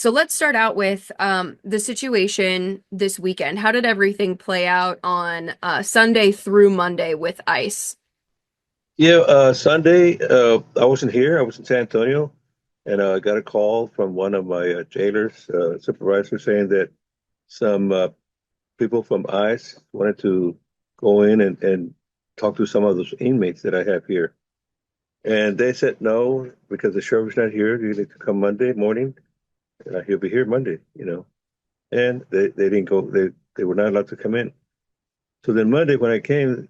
So let's start out with the situation this weekend. How did everything play out on Sunday through Monday with ICE? Yeah, Sunday, I wasn't here. I was in San Antonio, and I got a call from one of my jailers, supervisor, saying that some people from ICE wanted to go in and talk to some of those inmates that I have here. And they said no, because the sheriff's not here. You need to come Monday morning. He'll be here Monday. And they didn't go, they were not allowed to come in. So then Monday, when I came,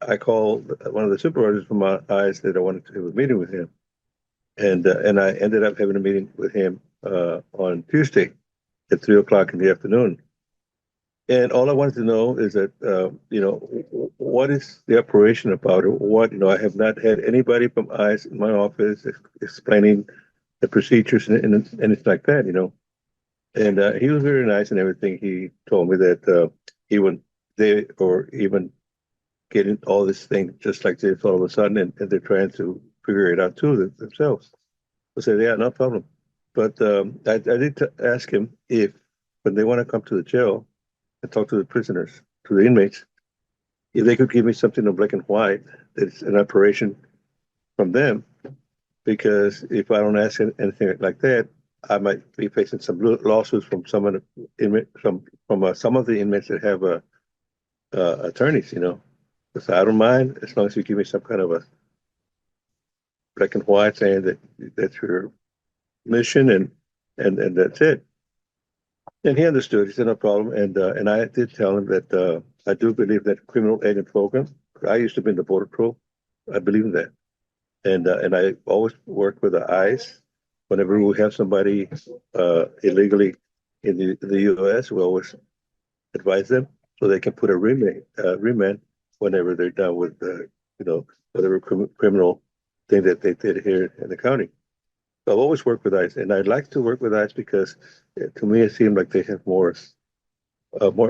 I called one of the supervisors from ICE that I wanted to have a meeting with him. And I ended up having a meeting with him on Tuesday at 3 o'clock in the afternoon. And all I wanted to know is that what is the operation about? Or what I have not had anybody from ICE in my office explaining the procedures and it's like that. And he was very nice and everything. He told me that even they or even getting all this thing just like this all of a sudden, and they're trying to figure it out too themselves. I said, yeah, no problem. But I did ask him if, when they want to come to the jail and talk to the prisoners, to the inmates, if they could give me something in black and white that's an operation from them, because if I don't ask anything like that, I might be facing some lawsuits from some of the inmate, from some of the inmates that have attorneys. So I don't mind as long as you give me some kind of a black and white saying that that's your mission and that's it. And he understood. He said no problem. And I did tell him that I do believe that criminal agent program. I used to be in the border patrol. I believe in that. And I always work with the ICE. Whenever we have somebody illegally in the U.S., we always advise them so they can put a remand whenever they're done with whatever criminal thing that they did here in the county. So I've always worked with ICE, and I'd like to work with ICE because to me it seemed like they have more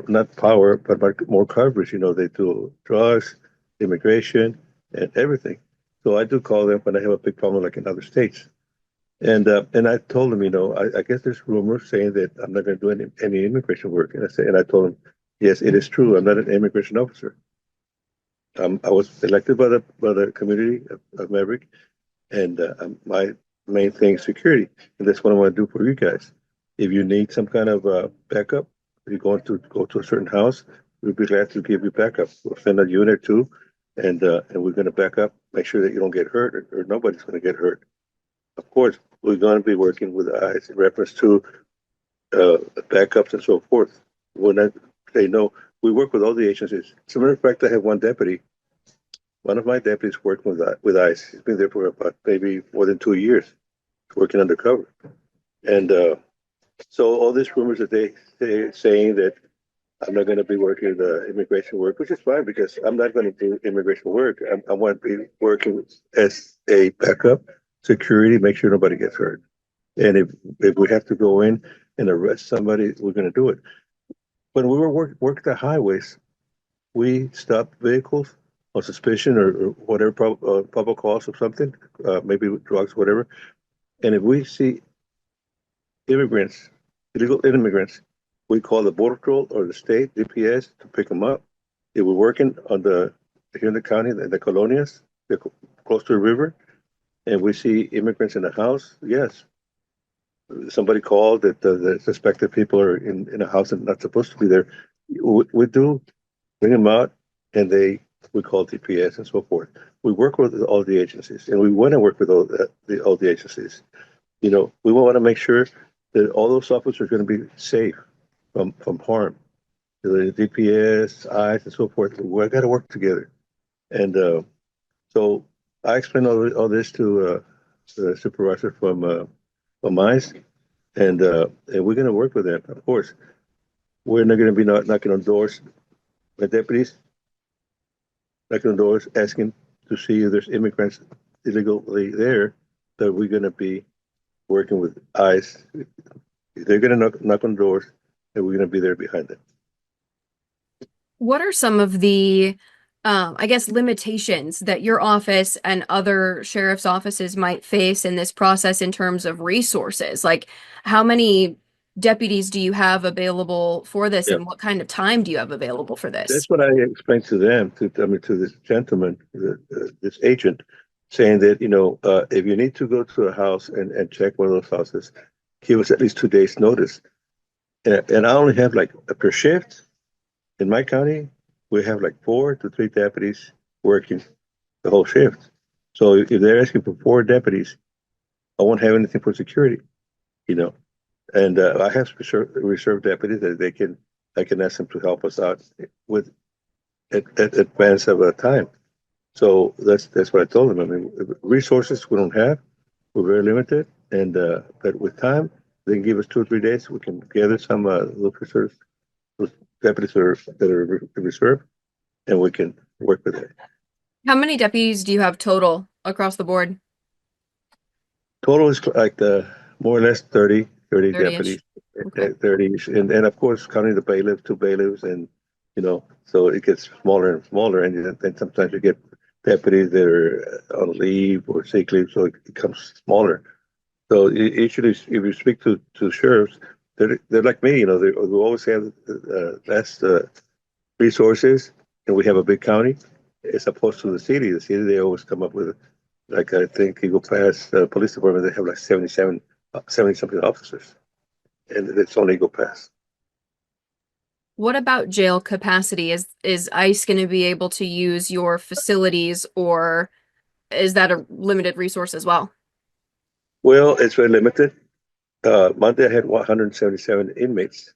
not power, but more coverage. They do drugs, immigration, and everything. So I do call them when I have a big problem, like in other states. And I told them, I guess there's rumors saying that I'm not going to do any immigration work. And I told them, yes, it is true. I'm not an immigration officer. I was elected by the community of Maverick, and my main thing is security, and that's what I want to do for you guys. If you need some kind of backup, if you're going to go to a certain house, we'd be glad to give you backup. We'll send a unit or two, and we're going to back up, make sure that you don't get hurt, or nobody's going to get hurt. Of course, we're going to be working with eyes in reference to backups and so forth. When I say no, we work with all the agencies. As a matter of fact, I have one deputy. One of my deputies working with ICE. He's been there for about maybe more than 2 years, working undercover. And so all these rumors that they saying that I'm not going to be working the immigration work, which is fine because I'm not going to do immigration work. I want to be working as a backup security, make sure nobody gets hurt. And if we have to go in and arrest somebody, we're going to do it. When we were work the highways, we stopped vehicles on suspicion or whatever probable cause of something, maybe with drugs, whatever. And if we see immigrants, illegal immigrants, we call the border patrol or the state DPS to pick them up. If we're working here in the county, the colonias, they're close to the river, and we see immigrants in the house, yes. Somebody called that the suspected people are in a house and not supposed to be there. We do bring them out, and we call DPS and so forth. We work with all the agencies, and we want to work with all the agencies. We want to make sure that all those officers are going to be safe from harm. The DPS, ICE, and so forth. We got to work together. And so I explained all this to the supervisor from ICE, and we're going to work with them. Of course, we're not going to be knocking on doors. The deputies knocking on doors, asking to see if there's immigrants illegally there. That we're going to be working with ICE. They're going to knock on doors, and we're going to be there behind them. What are some of the I guess, limitations that your office and other sheriff's offices might face in this process in terms of resources? Like, how many deputies do you have available for this, Yeah, and what kind of time do you have available for this? that's what I explained to them, I mean, to this gentleman, this agent, saying that, if you need to go to a house and check one of those houses, give us at least 2 days notice. And I only have like per shift in my county, we have like 4 to 3 deputies working the whole shift. So if they're asking for 4 deputies, I won't have anything for security, you know. And I have reserve deputies that I can ask them to help us out with at advance of a time. So that's what I told them. I mean, resources we don't have, we're very limited, and but with time, they can give us 2 or 3 days. We can gather some officers, those deputies that are reserved, and we can work with it. How many deputies do you have total across the board? Total is like more or less 30 30-ish. deputies, Okay. 30, and of course counting the bailiff, 2 bailiffs, and so it gets smaller and smaller, and then sometimes you get deputies that are on leave or sick leave, so it becomes smaller. So usually, if you speak to sheriffs, they're like me, they always have less resources, and we have a big county as opposed to the city. The city, they always come up with, like, I think Eagle Pass Police Department, they have like 70 something officers, and it's on Eagle Pass. What about jail capacity? Is ICE going to be able to use your facilities, or is that a limited resource as well? Well, it's very limited. Monday I had 177 inmates.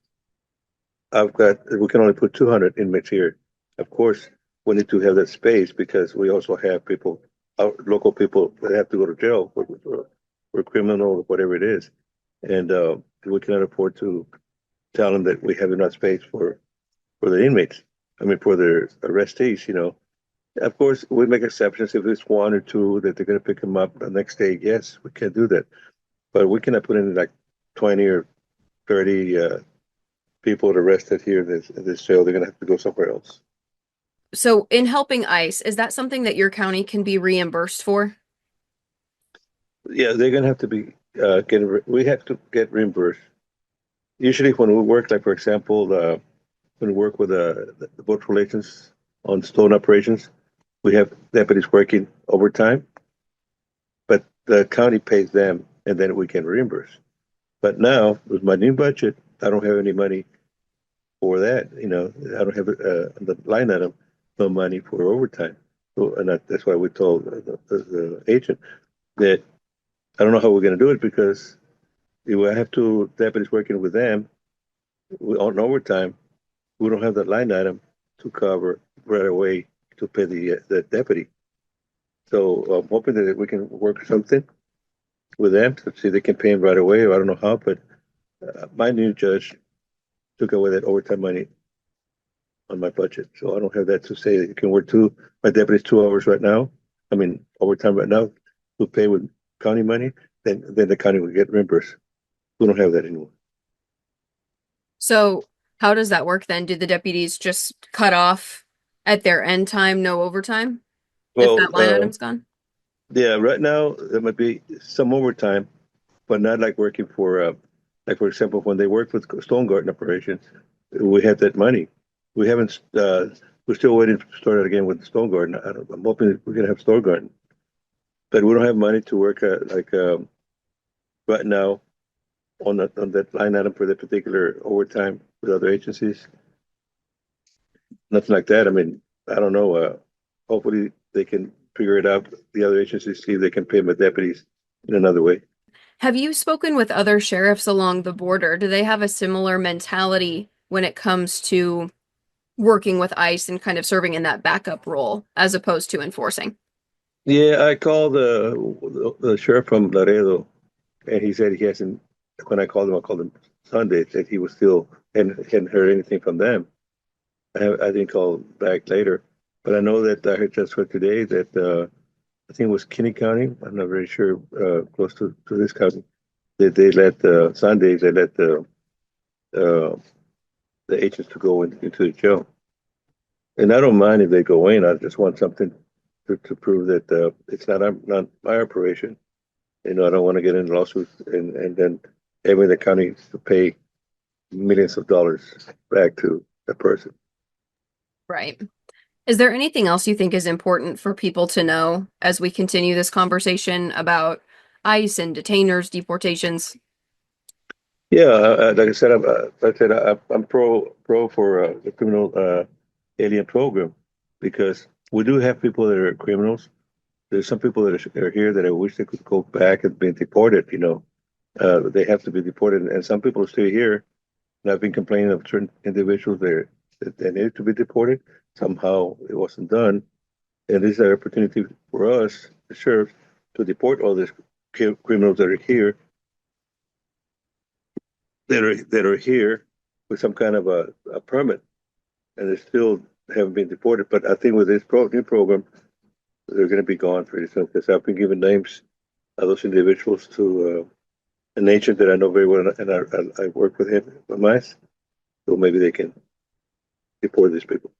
We can only put 200 inmates here. Of course, we need to have that space because we also have people, our local people that have to go to jail for criminal or whatever it is. And we cannot afford to tell them that we have enough space for the inmates. I mean, for their arrestees. Of course, we make exceptions if it's 1 or 2 that they're going to pick them up the next day. Yes, we can do that. But we cannot put in like 20 or 30 people arrested here in this jail. They're going to have to go somewhere else. So, in helping ICE, is that something that your county can be reimbursed for? Yeah, they're going to have to be we have to get reimbursed. Usually, when we work, like for example, when we work with the boat relations on stone operations, we have deputies working overtime, but the county pays them, and then we can reimburse. But now, with my new budget, I don't have any money for that. I don't have the line item, no money for overtime. So, and that's why we told the agent that I don't know how we're going to do it because if I have 2 deputies working with them on overtime, we don't have that line item to cover right away to pay the deputy. So I'm hoping that we can work something with them to see if they can pay him right away. I don't know how, but my new judge took away that overtime money on my budget. So I don't have that to say that you can work my deputy's 2 hours right now. I mean, overtime right now to pay with county money, then the county will get reimbursed. We don't have that anymore. So, how does that work then? Do the deputies just cut off at their end time, no overtime, if Well, that line item's gone? yeah, right now there might be some overtime, but not like working like for example, when they worked with Stone Garden operations, we had that money. We haven't. We're still waiting to start it again with Stone Garden. I'm hoping that we're gonna have Stone Garden, but we don't have money to work like right now on that line item for that particular overtime with other agencies. Nothing like that. I mean, I don't know. Hopefully they can figure it out. The other agencies see if they can pay my deputies in another way. Have you spoken with other sheriffs along the border? Do they have a similar mentality when it comes to working with ICE and kind of serving in that backup role as opposed to enforcing? Yeah, I called the sheriff from Laredo, and he said he hasn't. When I called him Sunday, said he was still hadn't heard anything from them. I didn't call back later, but I know that I heard just for today that I think it was Kinney County. I'm not very sure, close to this county. That they let Sundays they let uh, the agents to go into the jail. And I don't mind if they go in. I just want something to prove that it's not my operation. You know, I don't want to get in lawsuits and then having the county to pay millions of dollars back to the person. Right. Is there anything else you think is important for people to know as we continue this conversation about ICE and detainers, deportations? Yeah, like I said, I'm pro for the criminal alien program because we do have people that are criminals. There's some people that are here that I wish they could go back and be deported. You know, they have to be deported, and some people stay here. And I've been complaining of certain individuals there that they needed to be deported. Somehow it wasn't done, and this is an opportunity for us, the sheriff, to deport all these criminals that are here that are here with some kind of a permit, and they still haven't been deported. But I think with this new program, they're going to be gone pretty soon because I've been giving names of those individuals to an agent that I know very well, and I work with him with mice, so maybe they can deport these people.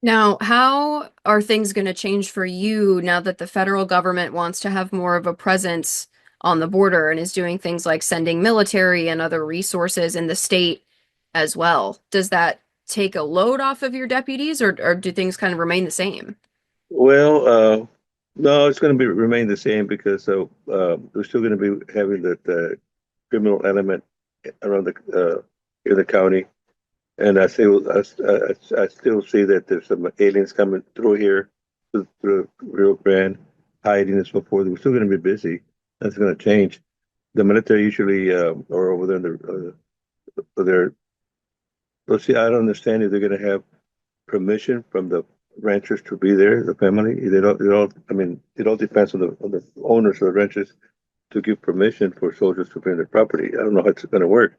Now, how are things going to change for you now that the federal government wants to have more of a presence on the border and is doing things like sending military and other resources in the state as well? Does that take a load off of your deputies or do things kind of remain the same? Well, no, it's going to be remain the same because we're still going to be having the criminal element around in the county. And I still see that there's some aliens coming through here, through Rio Grande, hiding and so forth. We're still going to be busy. That's going to change. The military usually are over there in there. Let's see, I don't understand if they're going to have permission from the ranchers to be there, the family. I mean, it all depends on the owners of the ranches to give permission for soldiers to be in their property. I don't know how it's going to work,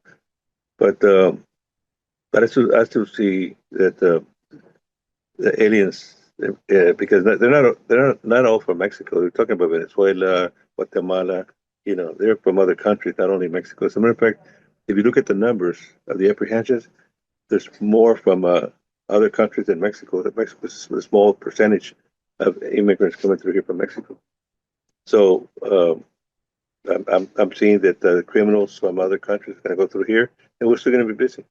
but I still see that the aliens, because they're not all from Mexico. They're talking about Venezuela, Guatemala. You know, they're from other countries, not only Mexico. As a matter of fact, if you look at the numbers of the apprehensions, there's more from other countries than Mexico. That Mexico is a small percentage of immigrants coming through here from Mexico. So I'm seeing that the criminals from other countries are going to go through here, and we're still going to be busy.